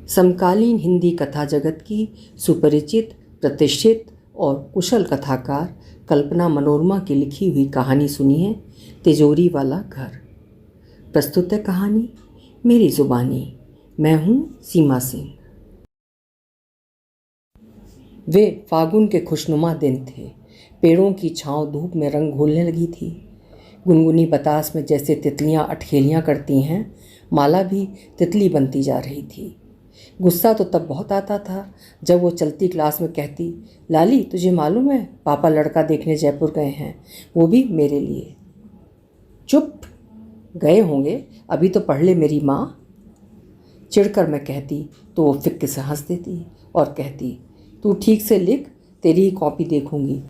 समकालीन हिंदी कथा जगत की सुपरिचित, प्रतिष्ठित और कुशल कथाकार कल्पना मनोरमा की लिखी हुई कहानी सुनिए, तिजोरी वाला घर। प्रस्तुत है कहानी मेरी जुबानी। मैं हूँ सीमा सिंह। वे फागुन के खुशनुमा दिन थे। पेड़ों की छांव धूप में रंग घोलने लगी थी। गुनगुनी बतास में जैसे तितलियां अठखेलियां करती हैं, माला भी तितली बनती जा रही थी। गुस्सा तो तब बहुत आता था जब वो चलती क्लास में कहती, लाली तुझे मालूम है पापा लड़का देखने जयपुर गए हैं, वो भी मेरे लिए। चुप, गए होंगे, अभी तो पढ़ ले मेरी माँ। चिढ़कर मैं कहती तो वो फिक्के से हंस देती और कहती, तू ठीक से लिख, तेरी ही कॉपी देखूंगी।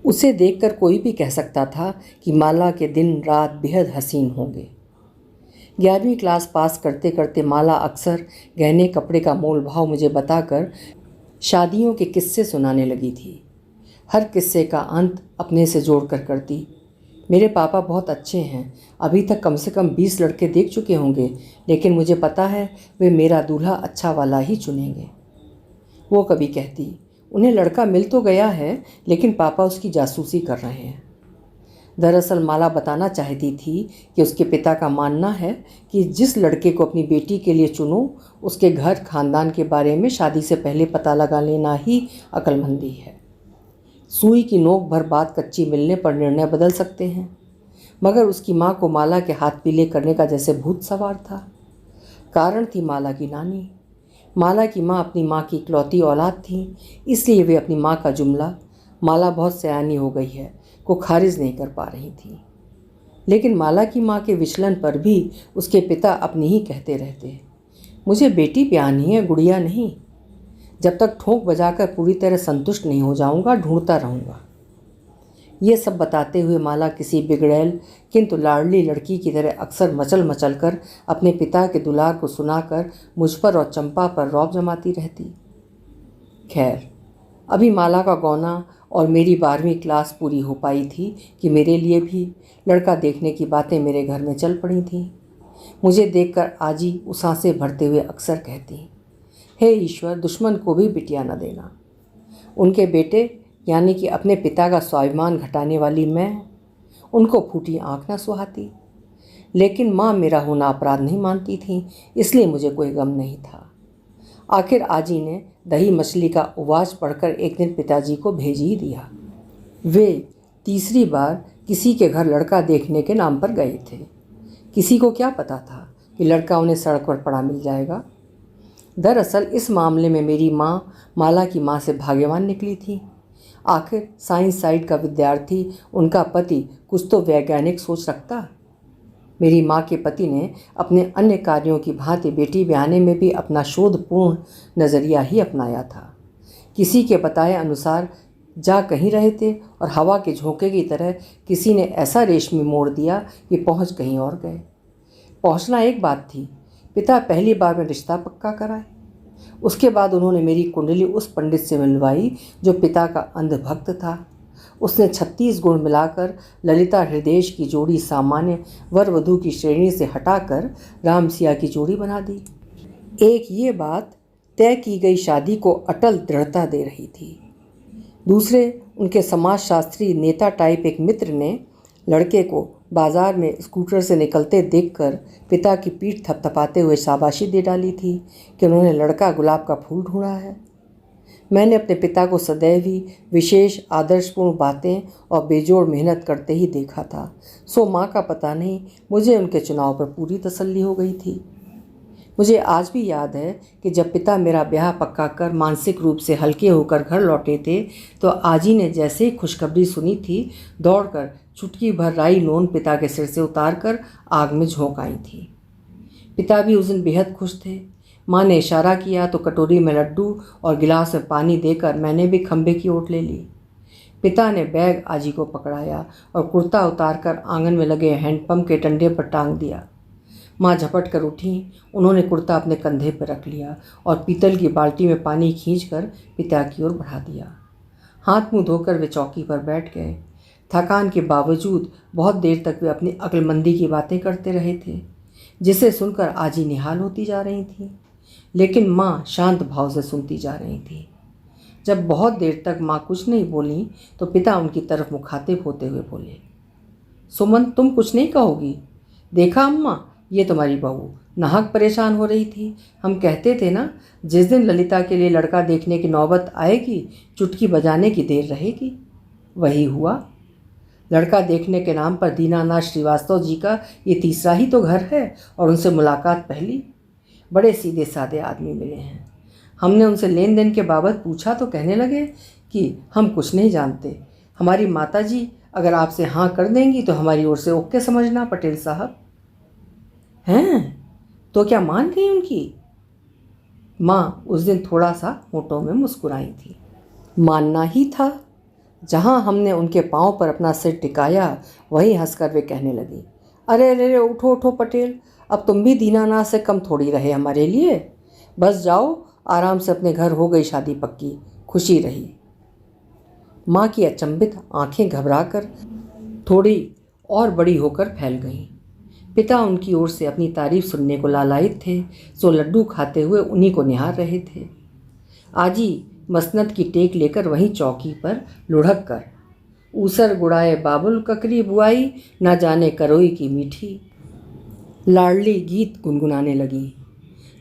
उसे देखकर कोई भी कह सकता था कि माला के दिन रात बेहद हसीन होंगे। 11वीं क्लास पास करते करते माला अक्सर गहने कपड़े का मोल भाव मुझे बताकर शादियों के किस्से सुनाने लगी थी। हर किस्से का अंत अपने से जोड़कर करती, मेरे पापा बहुत अच्छे हैं, अभी तक कम से कम 20 लड़के देख चुके होंगे, लेकिन मुझे पता है वे मेरा दूल्हा अच्छा वाला ही चुनेंगे। वो कभी कहती, उन्हें लड़का मिल तो गया है, लेकिन पापा उसकी जासूसी कर रहे हैं। दरअसल माला बताना चाहती थी कि उसके पिता का मानना है कि जिस लड़के को अपनी बेटी के लिए चुनो, उसके घर खानदान के बारे में शादी से पहले पता लगा लेना ही अक्लमंदी है। सुई की नोक भर बात कच्ची मिलने पर निर्णय बदल सकते हैं, मगर उसकी माँ को माला के हाथ पीले करने का जैसे भूत सवार था। कारण थी माला की नानी। माला की माँ अपनी माँ की इकलौती औलाद थी, इसलिए वे अपनी माँ का जुमला माला बहुत सयानी हो गई है को खारिज नहीं कर पा रही थी। लेकिन माला की माँ के विचलन पर भी उसके पिता अपनी ही कहते रहते, मुझे बेटी ब्याहनी है, गुड़िया नहीं। जब तक ठोंक बजाकर पूरी तरह संतुष्ट नहीं हो जाऊंगा, ढूंढता रहूंगा। ये सब बताते हुए माला किसी बिगड़ैल किंतु लाडली लड़की की तरह अक्सर मचल मचल कर अपने पिता के दुलार को सुनाकर मुझ पर और चंपा पर रौब जमाती रहती। खैर, अभी माला का गौना और मेरी 12वीं क्लास पूरी हो पाई थी कि मेरे लिए भी लड़का देखने की बातें मेरे घर में चल पड़ी थीं। मुझे देखकर आजी उसासे भरते हुए अक्सर कहती, हे ईश्वर, दुश्मन को भी बिटिया न देना। उनके बेटे यानी कि अपने पिता का स्वाभिमान घटाने वाली मैं, उनको फूटी आँख न सुहाती। लेकिन माँ मेरा होना अपराध नहीं मानती थी, इसलिए मुझे कोई गम नहीं था। आखिर आजी ने दही मछली का उवाच पढ़कर एक दिन पिताजी को भेज ही दिया। वे तीसरी बार किसी के घर लड़का देखने के नाम पर गए थे। किसी को क्या पता था कि लड़का उन्हें सड़क पर पड़ा मिल जाएगा। दरअसल इस मामले में मेरी माँ माला की माँ से भाग्यवान निकली थी। आखिर साइंस साइड का विद्यार्थी, उनका पति कुछ तो वैज्ञानिक सोच रखता। मेरी माँ के पति ने अपने अन्य कार्यों की भांति बेटी ब्याहने में भी अपना शोधपूर्ण नज़रिया ही अपनाया था। किसी के बताए अनुसार जा कहीं रहे थे और हवा के झोंके की तरह किसी ने ऐसा रेशमी मोड़ दिया कि पहुँच कहीं और गए। पहुँचना एक बात थी, पिता पहली बार में रिश्ता पक्का कराए। उसके बाद उन्होंने मेरी कुंडली उस पंडित से मिलवाई जो पिता का अंधभक्त था। उसने 36 गुण मिलाकर ललिता हृदयेश की जोड़ी सामान्य वर वधू की श्रेणी से हटाकर राम सिया की जोड़ी बना दी। एक ये बात तय की गई शादी को अटल दृढ़ता दे रही थी। दूसरे, उनके समाजशास्त्री नेता टाइप एक मित्र ने लड़के को बाजार में स्कूटर से निकलते देखकर पिता की पीठ थपथपाते हुए शाबाशी दे डाली थी कि उन्होंने लड़का गुलाब का फूल ढूंढा है। मैंने अपने पिता को सदैव ही विशेष आदर्शपूर्ण बातें और बेजोड़ मेहनत करते ही देखा था, सो माँ का पता नहीं, मुझे उनके चुनाव पर पूरी तसल्ली हो गई थी। मुझे आज भी याद है कि जब पिता मेरा ब्याह पक्का कर मानसिक रूप से हल्के होकर घर लौटे थे, तो आजी ने जैसे ही खुशखबरी सुनी थी, दौड़कर चुटकी भर राई नोन पिता के सिर से उतार कर आग में झोंक आई थी। पिता भी उस दिन बेहद खुश थे। माँ ने इशारा किया तो कटोरी में लड्डू और गिलास में पानी देकर मैंने भी खंबे की ओट ले ली। पिता ने बैग आजी को पकड़ाया और कुर्ता उतारकर आंगन में लगे हैंडपंप के डंडे पर टांग दिया। माँ झपट कर उठी, उन्होंने कुर्ता अपने कंधे पर रख लिया और पीतल की बाल्टी में पानी खींचकर पिता की ओर बढ़ा दिया। हाथ मुँह धोकर वे चौकी पर बैठ गए। थकान के बावजूद बहुत देर तक वे अपनी अक्लमंदी की बातें करते रहे थे, जिसे सुनकर आजी निहाल होती जा रही थी। लेकिन माँ शांत भाव से सुनती जा रही थी। जब बहुत देर तक माँ कुछ नहीं बोली तो पिता उनकी तरफ मुखातिब होते हुए बोले, सुमन, तुम कुछ नहीं कहोगी? देखा अम्मा, ये तुम्हारी बहू नाहक परेशान हो रही थी। हम कहते थे ना, जिस दिन ललिता के लिए लड़का देखने की नौबत आएगी, चुटकी बजाने की देर रहेगी। वही हुआ। लड़का देखने के नाम पर दीनानाथ श्रीवास्तव जी का ये तीसरा ही तो घर है और उनसे मुलाकात पहली। बड़े सीधे साधे आदमी मिले हैं। हमने उनसे लेन देन के बाबत पूछा तो कहने लगे कि हम कुछ नहीं जानते। हमारी माताजी अगर आपसे हाँ कर देंगी तो हमारी ओर से ओके समझना पटेल साहब। हैं? तो क्या मान गई उनकी? माँ उस दिन थोड़ा सा होठों में मुस्कुराई थी। मानना ही था। जहाँ हमने उनके पाँव पर अपना सिर टिकाया वहीं हंसकर वे कहने लगी, अरे अरे अरे, उठो उठो पटेल, अब तुम भी दीनानाथ से कम थोड़ी रहे हमारे लिए। बस जाओ, आराम से अपने घर, हो गई शादी पक्की, खुशी रही। माँ की अचंभित आंखें घबराकर थोड़ी और बड़ी होकर फैल गईं। पिता उनकी ओर से अपनी तारीफ सुनने को लालायित थे, सो लड्डू खाते हुए उन्हीं को निहार रहे थे। आजी मसनद की टेक लेकर वहीं चौकी पर लुढ़क कर, ऊसर गुड़ाए बाबुल ककरी बुआई, ना जाने करोई की मीठी, लाडली गीत गुनगुनाने लगी।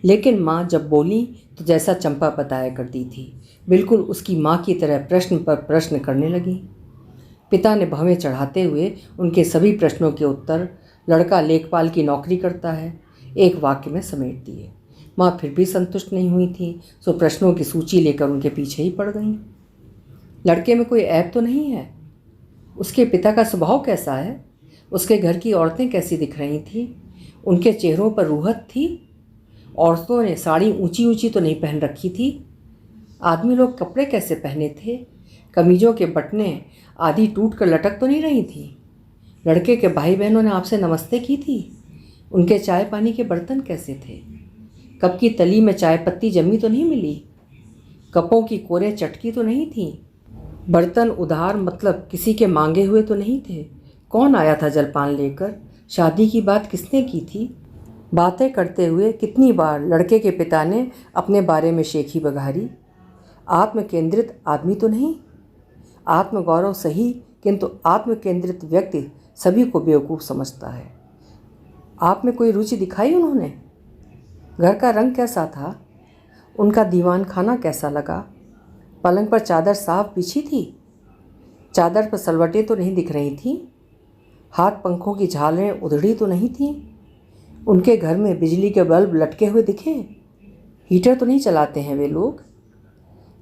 लेकिन माँ जब बोली तो जैसा चंपा बताया करती थी, बिल्कुल उसकी माँ की तरह प्रश्न पर प्रश्न करने लगी। पिता ने भवें चढ़ाते हुए उनके सभी प्रश्नों के उत्तर, लड़का लेखपाल की नौकरी करता है, एक वाक्य में समेट दिए। माँ फिर भी संतुष्ट नहीं हुई थी, सो प्रश्नों की सूची लेकर उनके पीछे ही पड़ गईं। लड़के में कोई ऐब तो नहीं है? उसके पिता का स्वभाव कैसा है? उसके घर की औरतें कैसी दिख रही थीं? उनके चेहरों पर रूहत थी? औरतों ने साड़ी ऊंची ऊंची तो नहीं पहन रखी थी? आदमी लोग कपड़े कैसे पहने थे? कमीजों के बटनें आधी टूट कर लटक तो नहीं रही थी? लड़के के भाई बहनों ने आपसे नमस्ते की थी? उनके चाय पानी के बर्तन कैसे थे? कप की तली में चाय पत्ती जमी तो नहीं मिली? कपों की कोरे चटकी तो नहीं थी? बर्तन उधार मतलब किसी के मांगे हुए तो नहीं थे? कौन आया था जलपान लेकर? शादी की बात किसने की थी? बातें करते हुए कितनी बार लड़के के पिता ने अपने बारे में शेखी बघारी। आत्मकेंद्रित आदमी तो नहीं? आत्मगौरव सही, किंतु आत्मकेंद्रित व्यक्ति सभी को बेवकूफ़ समझता है। आप में कोई रुचि दिखाई उन्होंने? घर का रंग कैसा था? उनका दीवान खाना कैसा लगा? पलंग पर चादर साफ बिछी थी? चादर पर सलवटें तो नहीं दिख रही थीं? हाथ पंखों की झालरें उधड़ी तो नहीं थीं? उनके घर में बिजली के बल्ब लटके हुए दिखे? हीटर तो नहीं चलाते हैं वे लोग?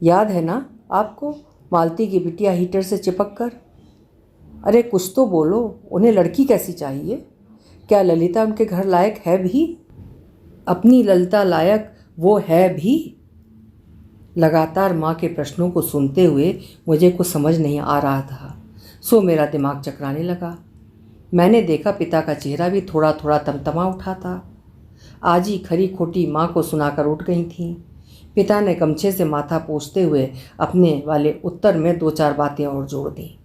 याद है ना आपको, मालती की बिटिया हीटर से चिपक कर? अरे कुछ तो बोलो, उन्हें लड़की कैसी चाहिए? क्या ललिता उनके घर लायक है भी? अपनी ललिता लायक वो है भी? लगातार माँ के प्रश्नों को सुनते हुए मुझे कुछ समझ नहीं आ रहा था, सो मेरा दिमाग चकराने लगा। मैंने देखा पिता का चेहरा भी थोड़ा थोड़ा तमतमा उठा था। आजी खरी खोटी माँ को सुनाकर उठ गई थीं। पिता ने गमछे से माथा पोंछते हुए अपने वाले उत्तर में दो चार बातें और जोड़ दी।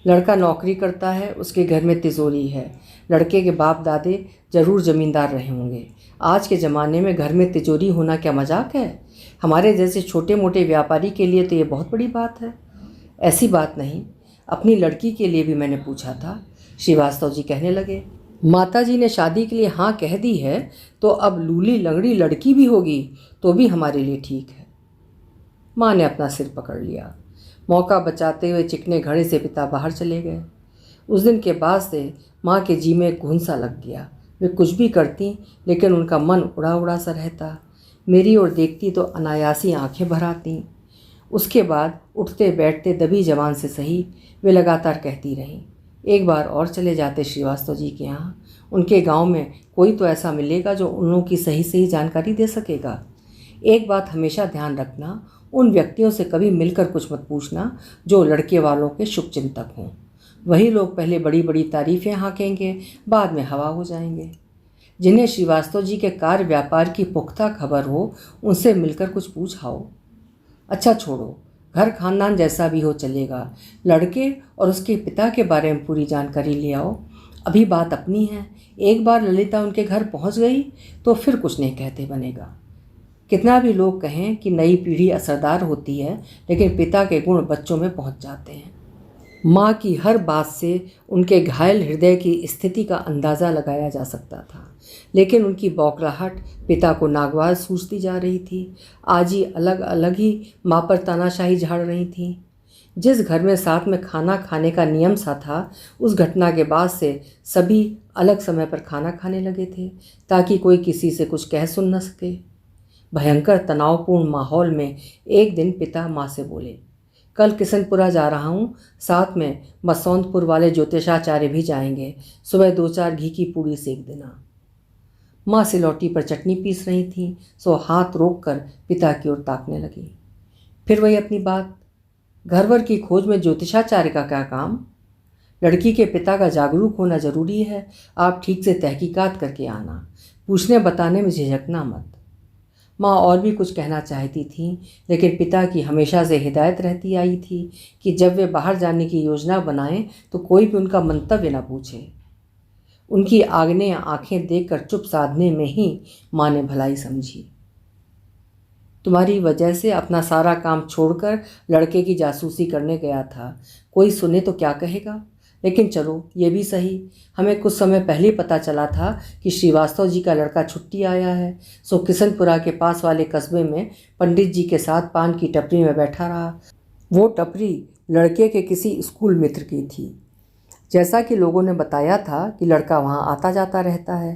लड़का नौकरी करता है, उसके घर में तिजोरी है। लड़के के बाप दादे जरूर जमींदार रहे होंगे। आज के ज़माने में घर में तिजोरी होना क्या मजाक है? हमारे जैसे छोटे मोटे व्यापारी के लिए तो ये बहुत बड़ी बात है। ऐसी बात नहीं, अपनी लड़की के लिए भी मैंने पूछा था। श्रीवास्तव जी कहने लगे, माताजी ने शादी के लिए हाँ कह दी है तो अब लूली लंगड़ी लड़की भी होगी तो भी हमारे लिए ठीक है। माँ ने अपना सिर पकड़ लिया। मौका बचाते हुए चिकने घड़े से पिता बाहर चले गए। उस दिन के बाद से माँ के जी में एक घुन-सा लग गया। वे कुछ भी करती लेकिन उनका मन उड़ा उड़ा सा रहता। मेरी ओर देखती तो अनायासी आंखें भर आतीं। उसके बाद उठते बैठते दबी जबान से सही वे लगातार कहती रहीं, एक बार और चले जाते श्रीवास्तव जी के यहाँ। उनके गांव में कोई तो ऐसा मिलेगा जो उन लोगों की सही सही जानकारी दे सकेगा। एक बात हमेशा ध्यान रखना, उन व्यक्तियों से कभी मिलकर कुछ मत पूछना जो लड़के वालों के शुभचिंतक हों। वही लोग पहले बड़ी बड़ी तारीफ़ें हाँकेंगे, बाद में हवा हो जाएंगे। जिन्हें श्रीवास्तव जी के कार्य व्यापार की पुख्ता खबर हो, उनसे मिलकर कुछ पूछ आओ। अच्छा छोड़ो, घर खानदान जैसा भी हो चलेगा। लड़के और उसके पिता के बारे में पूरी जानकारी ले आओ। अभी बात अपनी है। एक बार ललिता उनके घर पहुंच गई तो फिर कुछ नहीं कहते बनेगा। कितना भी लोग कहें कि नई पीढ़ी असरदार होती है, लेकिन पिता के गुण बच्चों में पहुंच जाते हैं। माँ की हर बात से उनके घायल हृदय की स्थिति का अंदाज़ा लगाया जा सकता था, लेकिन उनकी बौखलाहट पिता को नागवार सूझती जा रही थी। आज ही अलग अलग ही माँ पर तानाशाही झाड़ रही थी। जिस घर में साथ में खाना खाने का नियम सा था, उस घटना के बाद से सभी अलग समय पर खाना खाने लगे थे, ताकि कोई किसी से कुछ कह सुन न सके। भयंकर तनावपूर्ण माहौल में एक दिन पिता माँ से बोले, कल किशनपुरा जा रहा हूँ, साथ में मसौंदपुर वाले ज्योतिषाचार्य भी जाएंगे। सुबह 2-4 घी की पूड़ी सेक देना। माँ सिलौटी पर चटनी पीस रही थी, सो हाथ रोक कर पिता की ओर ताकने लगी। फिर वही अपनी बात, घरवर की खोज में ज्योतिषाचार्य का क्या काम? लड़की के पिता का जागरूक होना जरूरी है। आप ठीक से तहकीकात करके आना, पूछने बताने में झिझकना मत। माँ और भी कुछ कहना चाहती थी, लेकिन पिता की हमेशा से हिदायत रहती आई थी कि जब वे बाहर जाने की योजना बनाएं तो कोई भी उनका मंतव्य न पूछे। उनकी आग्नेय आंखें देखकर चुप साधने में ही माँ ने भलाई समझी। तुम्हारी वजह से अपना सारा काम छोड़कर लड़के की जासूसी करने गया था। कोई सुने तो क्या कहेगा? लेकिन चलो ये भी सही, हमें कुछ समय पहले पता चला था कि श्रीवास्तव जी का लड़का छुट्टी आया है। सो किशनपुरा के पास वाले कस्बे में पंडित जी के साथ पान की टपरी में बैठा रहा। वो टपरी लड़के के किसी स्कूल मित्र की थी। जैसा कि लोगों ने बताया था कि लड़का वहाँ आता जाता रहता है।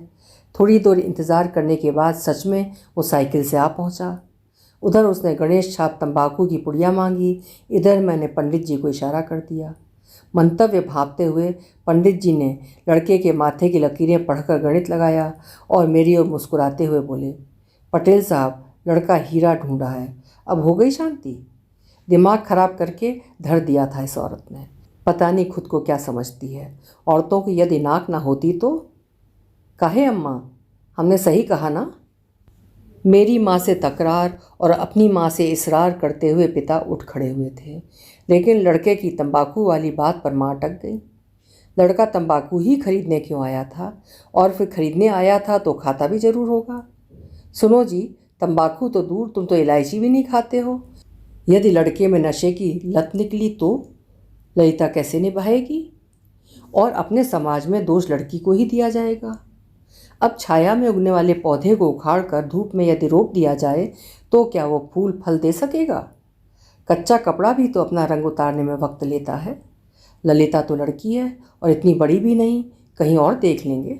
थोड़ी देर इंतज़ार करने के बाद सच में वो साइकिल से आ पहुँचा। उधर उसने गणेश छाप तंबाकू की पुड़िया मांगी, इधर मैंने पंडित जी को इशारा कर दिया। मंतव्य भांपते हुए पंडित जी ने लड़के के माथे की लकीरें पढ़कर गणित लगाया और मेरी ओर मुस्कुराते हुए बोले, पटेल साहब, लड़का हीरा ढूंढा है। अब हो गई शांति? दिमाग खराब करके धर दिया था इस औरत ने। पता नहीं खुद को क्या समझती है। औरतों की यदि नाक ना होती तो? काहे अम्मा, हमने सही कहा ना? मेरी माँ से तकरार और अपनी माँ से इसरार करते हुए पिता उठ खड़े हुए थे, लेकिन लड़के की तंबाकू वाली बात पर माँ अटक गई। लड़का तंबाकू ही खरीदने क्यों आया था? और फिर खरीदने आया था तो खाता भी जरूर होगा। सुनो जी, तंबाकू तो दूर, तुम तो इलायची भी नहीं खाते हो। यदि लड़के में नशे की लत निकली तो ललिता कैसे निभाएगी? और अपने समाज में दोष लड़की को ही दिया जाएगा। अब छाया में उगने वाले पौधे को उखाड़कर धूप में यदि रोप दिया जाए तो क्या वो फूल फल दे सकेगा? कच्चा कपड़ा भी तो अपना रंग उतारने में वक्त लेता है। ललिता तो लड़की है और इतनी बड़ी भी नहीं, कहीं और देख लेंगे।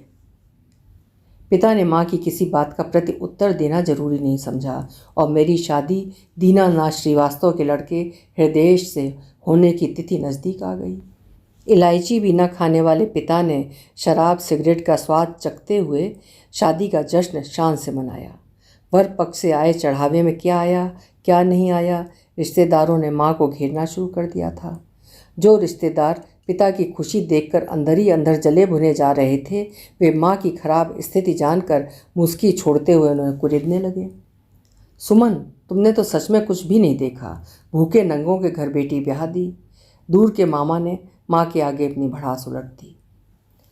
पिता ने माँ की किसी बात का प्रति उत्तर देना जरूरी नहीं समझा और मेरी शादी दीनानाथ श्रीवास्तव के लड़के हृदय से होने की तिथि नज़दीक आ गई। इलायची भी न खाने वाले पिता ने शराब सिगरेट का स्वाद चखते हुए शादी का जश्न शान से मनाया। वर पक्ष से आए चढ़ावे में क्या आया क्या नहीं आया, रिश्तेदारों ने माँ को घेरना शुरू कर दिया था। जो रिश्तेदार पिता की खुशी देखकर अंदर ही अंदर जले भुने जा रहे थे, वे माँ की खराब स्थिति जानकर मुस्की छोड़ते हुए उन्हें कुरेदने लगे। सुमन, तुमने तो सच में कुछ भी नहीं देखा। भूखे नंगों के घर बेटी ब्याह दी। दूर के मामा ने माँ के आगे अपनी भड़ास उलट दी।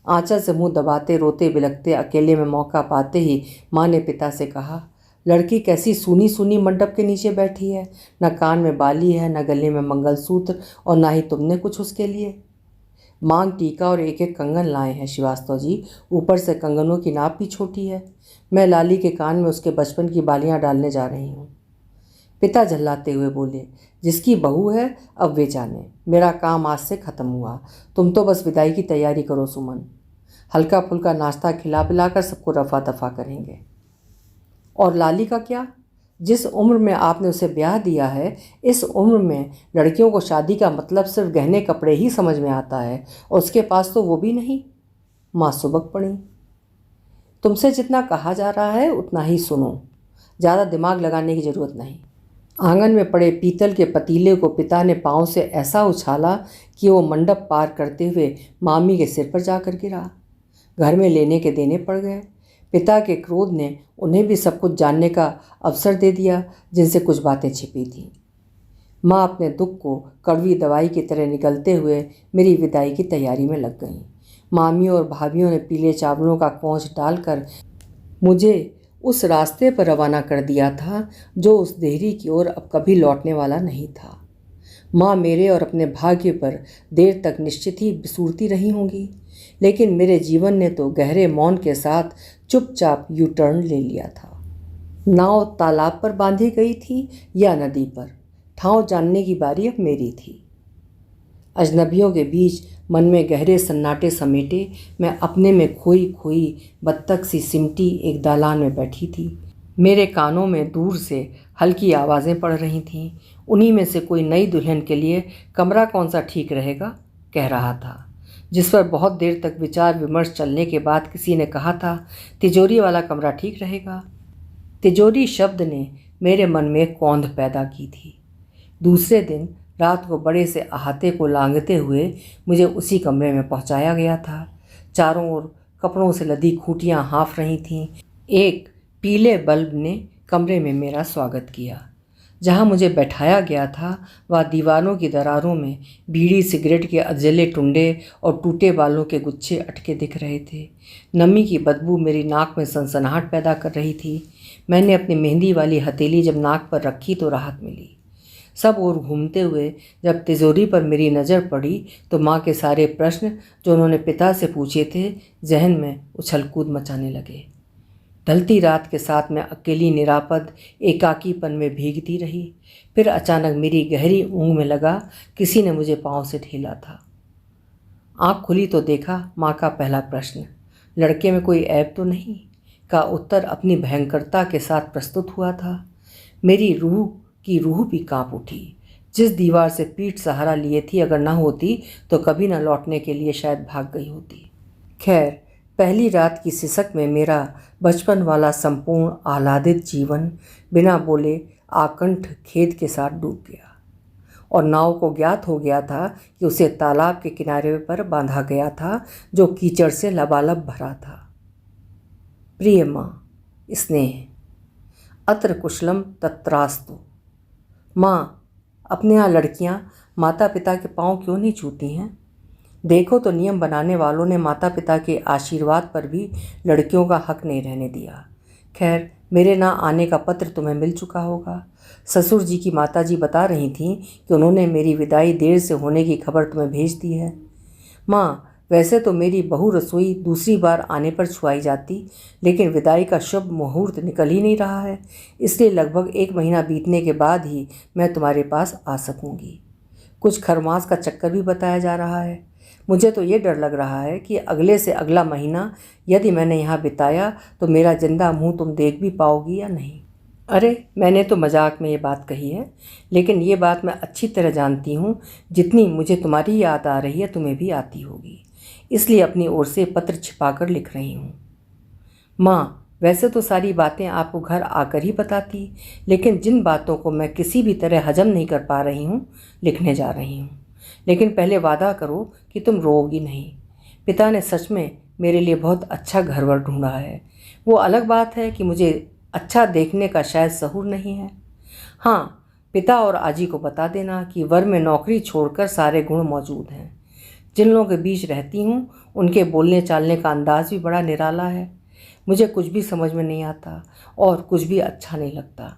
आंचल से मुंह दबाते रोते बिलखते अकेले में मौका पाते ही माँ ने पिता से कहा, लड़की कैसी सूनी सूनी मंडप के नीचे बैठी है। न कान में बाली है, न गले में मंगलसूत्र, और ना ही तुमने कुछ उसके लिए। मांग टीका और एक एक कंगन लाए हैं श्रीवास्तव जी। ऊपर से कंगनों की नाप भी छोटी है। मैं लाली के कान में उसके बचपन की बालियाँ डालने जा रही हूँ। पिता झल्लाते हुए बोले, जिसकी बहू है अब वे जाने, मेरा काम आज से ख़त्म हुआ। तुम तो बस विदाई की तैयारी करो सुमन। हल्का फुल्का नाश्ता खिला पिलाकर सबको रफा दफा करेंगे। और लाली का क्या? जिस उम्र में आपने उसे ब्याह दिया है, इस उम्र में लड़कियों को शादी का मतलब सिर्फ गहने कपड़े ही समझ में आता है, और उसके पास तो वो भी नहीं। माँ सुबक पड़ी। तुमसे जितना कहा जा रहा है उतना ही सुनो, ज़्यादा दिमाग लगाने की ज़रूरत नहीं। आंगन में पड़े पीतल के पतीले को पिता ने पाँव से ऐसा उछाला कि वो मंडप पार करते हुए मामी के सिर पर जाकर गिरा। घर में लेने के देने पड़ गए। पिता के क्रोध ने उन्हें भी सब कुछ जानने का अवसर दे दिया, जिनसे कुछ बातें छिपी थीं। माँ अपने दुख को कड़वी दवाई की तरह निगलते हुए मेरी विदाई की तैयारी में लग गईं। मामियों और भाभियों ने पीले चावलों का कोंच डालकर मुझे उस रास्ते पर रवाना कर दिया था जो उस देहरी की ओर अब कभी लौटने वाला नहीं था। माँ मेरे और अपने भाग्य पर देर तक निश्चित ही बिसूरती रही होंगी, लेकिन मेरे जीवन ने तो गहरे मौन के साथ चुपचाप यू टर्न ले लिया था। नाव तालाब पर बांधी गई थी या नदी पर, ठाव जानने की बारी अब मेरी थी। अजनबियों के बीच मन में गहरे सन्नाटे समेटे मैं अपने में खोई खोई बत्तख सी सिमटी एक दालान में बैठी थी। मेरे कानों में दूर से हल्की आवाज़ें पड़ रही थीं। उन्हीं में से कोई नई दुल्हन के लिए कमरा कौन सा ठीक रहेगा कह रहा था, जिस पर बहुत देर तक विचार विमर्श चलने के बाद किसी ने कहा था तिजोरी वाला कमरा ठीक रहेगा। तिजोरी शब्द ने मेरे मन में कौंध पैदा की थी। दूसरे दिन रात को बड़े से अहाते को लांघते हुए मुझे उसी कमरे में पहुंचाया गया था। चारों ओर कपड़ों से लदी खूंटियाँ हाँफ रही थीं। एक पीले बल्ब ने कमरे में मेरा स्वागत किया। जहाँ मुझे बैठाया गया था वह दीवारों की दरारों में बीड़ी सिगरेट के अजले टुंडे और टूटे बालों के गुच्छे अटके दिख रहे थे। नमी की बदबू मेरी नाक में सनसनाहट पैदा कर रही थी। मैंने अपनी मेहंदी वाली हथेली जब नाक पर रखी तो राहत मिली। सब ओर घूमते हुए जब तिजोरी पर मेरी नज़र पड़ी तो माँ के सारे प्रश्न जो उन्होंने पिता से पूछे थे जहन में उछल कूद मचाने लगे। ढलती रात के साथ मैं अकेली निरापद एकाकीपन में भीगती रही। फिर अचानक मेरी गहरी ऊँग में लगा किसी ने मुझे पाँव से ढीला था। आँख खुली तो देखा माँ का पहला प्रश्न, लड़के में कोई ऐब तो नहीं, का उत्तर अपनी भयंकरता के साथ प्रस्तुत हुआ था। मेरी रूह की रूह भी काँप उठी। जिस दीवार से पीठ सहारा लिए थी अगर न होती तो कभी न लौटने के लिए शायद भाग गई होती। खैर, पहली रात की सिसक में मेरा बचपन वाला संपूर्ण आह्लादित जीवन बिना बोले आकंठ खेद के साथ डूब गया और नाव को ज्ञात हो गया था कि उसे तालाब के किनारे पर बांधा गया था जो कीचड़ से लबालब भरा था। प्रिय माँ, स्नेह, अत्र कुशलम तत्रास्तु। माँ, अपने यहाँ लड़कियाँ माता पिता के पाँव क्यों नहीं छूती हैं? देखो तो नियम बनाने वालों ने माता पिता के आशीर्वाद पर भी लड़कियों का हक नहीं रहने दिया। खैर, मेरे ना आने का पत्र तुम्हें मिल चुका होगा। ससुर जी की माताजी बता रही थीं कि उन्होंने मेरी विदाई देर से होने की खबर तुम्हें भेज दी है। माँ, वैसे तो मेरी बहू रसोई दूसरी बार आने पर छुआई जाती, लेकिन विदाई का शुभ मुहूर्त निकल ही नहीं रहा है, इसलिए लगभग 1 महीना बीतने के बाद ही मैं तुम्हारे पास आ सकूँगी। कुछ खरमास का चक्कर भी बताया जा रहा है। मुझे तो ये डर लग रहा है कि अगले से अगला महीना यदि मैंने यहाँ बिताया तो मेरा जिंदा मुंह तुम देख भी पाओगी या नहीं। अरे, मैंने तो मजाक में ये बात कही है, लेकिन ये बात मैं अच्छी तरह जानती हूँ। जितनी मुझे तुम्हारी याद आ रही है तुम्हें भी आती होगी, इसलिए अपनी ओर से पत्र छिपाकर लिख रही हूँ। माँ, वैसे तो सारी बातें आपको घर आकर ही बताती, लेकिन जिन बातों को मैं किसी भी तरह हजम नहीं कर पा रही हूँ लिखने जा रही हूँ। लेकिन पहले वादा करो कि तुम रोओगी नहीं। पिता ने सच में मेरे लिए बहुत अच्छा घरवर ढूंढा है। वो अलग बात है कि मुझे अच्छा देखने का शायद सहूर नहीं है। हाँ, पिता और आजी को बता देना कि वर में नौकरी छोड़कर सारे गुण मौजूद हैं। जिन लोगों के बीच रहती हूँ उनके बोलने चालने का अंदाज़ भी बड़ा निराला है। मुझे कुछ भी समझ में नहीं आता और कुछ भी अच्छा नहीं लगता,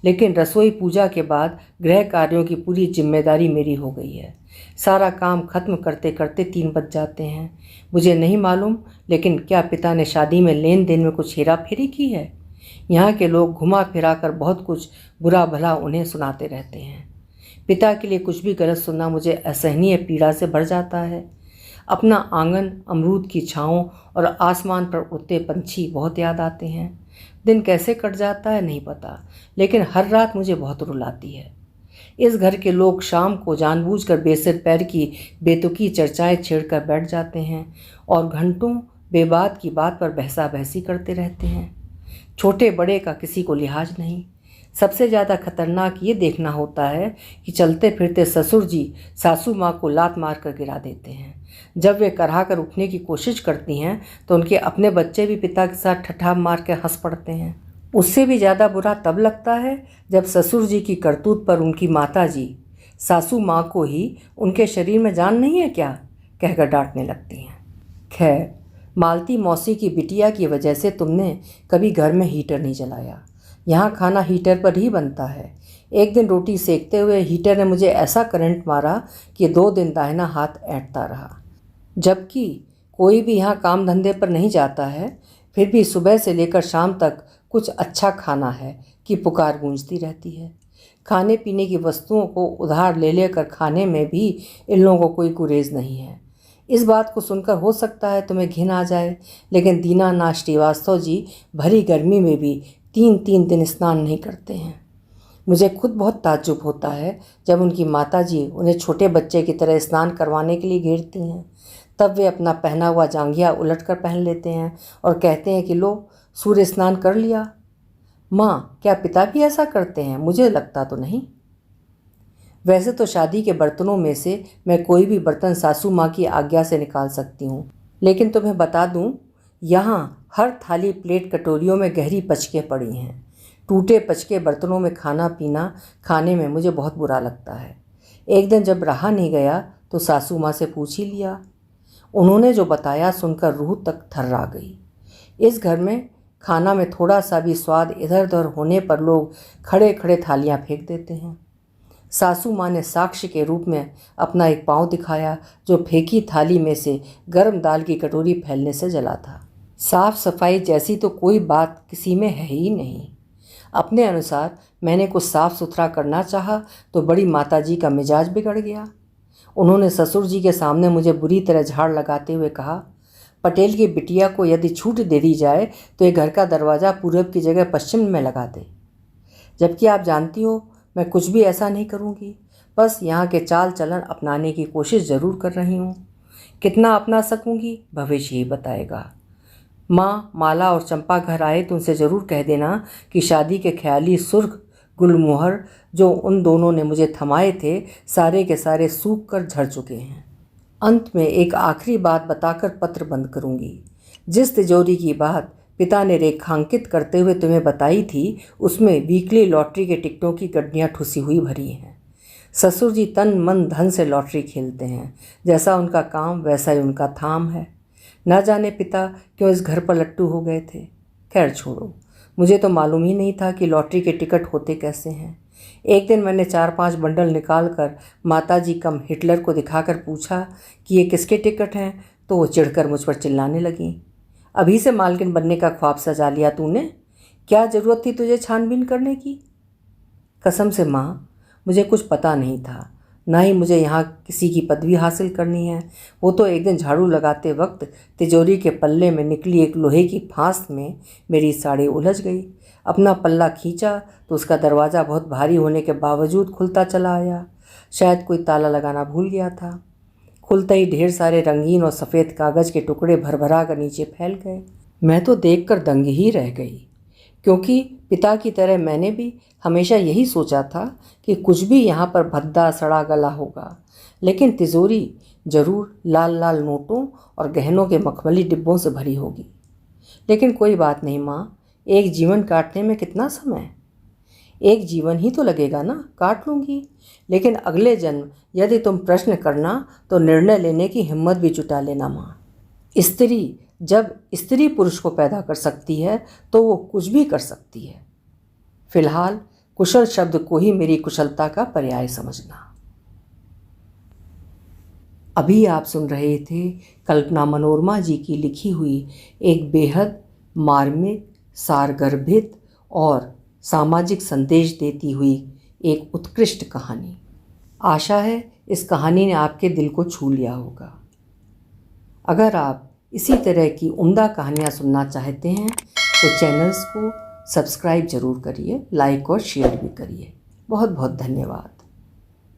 लेकिन रसोई पूजा के बाद गृह कार्यों की पूरी जिम्मेदारी मेरी हो गई है। सारा काम खत्म करते करते 3 बज जाते हैं। मुझे नहीं मालूम, लेकिन क्या पिता ने शादी में लेन देन में कुछ हेरा फेरी की है? यहाँ के लोग घुमा फिरा कर बहुत कुछ बुरा भला उन्हें सुनाते रहते हैं। पिता के लिए कुछ भी गलत सुनना मुझे असहनीय पीड़ा से भर जाता है। अपना आंगन, अमरूद की छाँव और आसमान पर उड़ते पंछी बहुत याद आते हैं। दिन कैसे कट जाता है नहीं पता, लेकिन हर रात मुझे बहुत रुलाती है। इस घर के लोग शाम को जानबूझकर बेसिर पैर की बेतुकी चर्चाएं छेड़कर बैठ जाते हैं और घंटों बेबात की बात पर बहसा बहसी करते रहते हैं। छोटे बड़े का किसी को लिहाज नहीं। सबसे ज़्यादा खतरनाक ये देखना होता है कि चलते फिरते ससुर जी सासू माँ को लात मार कर गिरा देते हैं। जब वे कराह कर उठने की कोशिश करती हैं तो उनके अपने बच्चे भी पिता के साथ ठट्ठा मार के हंस पड़ते हैं। उससे भी ज़्यादा बुरा तब लगता है जब ससुर जी की करतूत पर उनकी माता जी सासू माँ को ही उनके शरीर में जान नहीं है क्या कहकर डांटने लगती हैं। खैर, मालती मौसी की बिटिया की वजह से तुमने कभी घर में हीटर नहीं जलाया। यहाँ खाना हीटर पर ही बनता है। एक दिन रोटी सेकते हुए हीटर ने मुझे ऐसा करंट मारा कि 2 दिन दाहिना हाथ ऐंठता रहा। जबकि कोई भी यहाँ काम धंधे पर नहीं जाता है, फिर भी सुबह से लेकर शाम तक कुछ अच्छा खाना है कि पुकार गूंजती रहती है। खाने पीने की वस्तुओं को उधार ले लेकर खाने में भी इन लोगों को कोई गुरेज नहीं है। इस बात को सुनकर हो सकता है तुम्हें घिन आ जाए, लेकिन दीनानाथ श्रीवास्तव जी भरी गर्मी में भी 3-3 दिन स्नान नहीं करते हैं। मुझे खुद बहुत ताज्जुब होता है जब उनकी माताजी उन्हें छोटे बच्चे की तरह स्नान करवाने के लिए घेरती हैं। तब वे अपना पहना हुआ जांघिया उलट कर पहन लेते हैं और कहते हैं कि लो सूर्य स्नान कर लिया। माँ, क्या पिता भी ऐसा करते हैं? मुझे लगता तो नहीं। वैसे तो शादी के बर्तनों में से मैं कोई भी बर्तन सासू माँ की आज्ञा से निकाल सकती हूँ, लेकिन तुम्हें बता दूँ, यहाँ हर थाली प्लेट कटोरियों में गहरी पचकें पड़ी हैं। टूटे पचके बर्तनों में खाना पीना खाने में मुझे बहुत बुरा लगता है। एक दिन जब रहा नहीं गया तो सासू माँ से पूछ ही लिया। उन्होंने जो बताया सुनकर रूह तक थर्रा गई। इस घर में खाना में थोड़ा सा भी स्वाद इधर उधर होने पर लोग खड़े खड़े थालियाँ फेंक देते हैं। सासू माँ ने साक्ष्य के रूप में अपना एक पाँव दिखाया जो फेंकी थाली में से गर्म दाल की कटोरी फैलने से जला था। साफ सफाई जैसी तो कोई बात किसी में है ही नहीं। अपने अनुसार मैंने कुछ साफ सुथरा करना चाहा तो बड़ी माताजी का मिजाज बिगड़ गया। उन्होंने ससुर जी के सामने मुझे बुरी तरह झाड़ लगाते हुए कहा, पटेल की बिटिया को यदि छूट दे दी जाए तो ये घर का दरवाज़ा पूरब की जगह पश्चिम में लगा दे। जबकि आप जानती हो मैं कुछ भी ऐसा नहीं करूँगी, बस यहाँ के चाल चलन अपनाने की कोशिश ज़रूर कर रही हूँ। कितना अपना सकूँगी भविष्य ही बताएगा। माँ, माला और चंपा घर आए तो उनसे ज़रूर कह देना कि शादी के ख्याली सुर्ख गुलमोहर जो उन दोनों ने मुझे थमाए थे सारे के सारे सूख कर झड़ चुके हैं। अंत में एक आखिरी बात बताकर पत्र बंद करूँगी। जिस तिजोरी की बात पिता ने रेखांकित करते हुए तुम्हें बताई थी उसमें वीकली लॉटरी के टिकटों की गड्डियाँ ठुसी हुई भरी हैं। ससुर जी तन मन धन से लॉटरी खेलते हैं। जैसा उनका काम वैसा ही उनका थाम है। न जाने पिता क्यों इस घर पर लट्टू हो गए थे। खैर छोड़ो, मुझे तो मालूम ही नहीं था कि लॉटरी के टिकट होते कैसे हैं। एक दिन मैंने 4-5 बंडल निकाल कर माताजी कम हिटलर को दिखाकर पूछा कि ये किसके टिकट हैं, तो वो चिढ़कर मुझ पर चिल्लाने लगी। अभी से मालकिन बनने का ख्वाब सजा लिया तूने? क्या ज़रूरत थी तुझे छानबीन करने की? कसम से माँ, मुझे कुछ पता नहीं था, ना ही मुझे यहाँ किसी की पदवी हासिल करनी है। वो तो एक दिन झाड़ू लगाते वक्त तिजोरी के पल्ले में निकली एक लोहे की फांस में मेरी साड़ी उलझ गई। अपना पल्ला खींचा तो उसका दरवाज़ा बहुत भारी होने के बावजूद खुलता चला आया। शायद कोई ताला लगाना भूल गया था। खुलते ही ढेर सारे रंगीन और सफ़ेद कागज़ के टुकड़े भरभरा कर नीचे फैल गए। मैं तो देखकर दंग ही रह गई, क्योंकि पिता की तरह मैंने भी हमेशा यही सोचा था कि कुछ भी यहाँ पर भद्दा सड़ा गला होगा, लेकिन तिजोरी ज़रूर लाल लाल नोटों और गहनों के मखमली डिब्बों से भरी होगी। लेकिन कोई बात नहीं माँ, एक जीवन काटने में कितना समय? एक जीवन ही तो लगेगा ना, काट लूँगी। लेकिन अगले जन्म यदि तुम प्रश्न करना तो निर्णय लेने की हिम्मत भी जुटा लेना माँ। स्त्री जब स्त्री पुरुष को पैदा कर सकती है तो वो कुछ भी कर सकती है। फिलहाल कुशल शब्द को ही मेरी कुशलता का पर्याय समझना। अभी आप सुन रहे थे कल्पना मनोरमा जी की लिखी हुई एक बेहद मार्मिक, सारगर्भित और सामाजिक संदेश देती हुई एक उत्कृष्ट कहानी। आशा है इस कहानी ने आपके दिल को छू लिया होगा। अगर आप इसी तरह की उम्दा कहानियाँ सुनना चाहते हैं तो चैनल्स को सब्सक्राइब ज़रूर करिए, लाइक और शेयर भी करिए। बहुत बहुत धन्यवाद।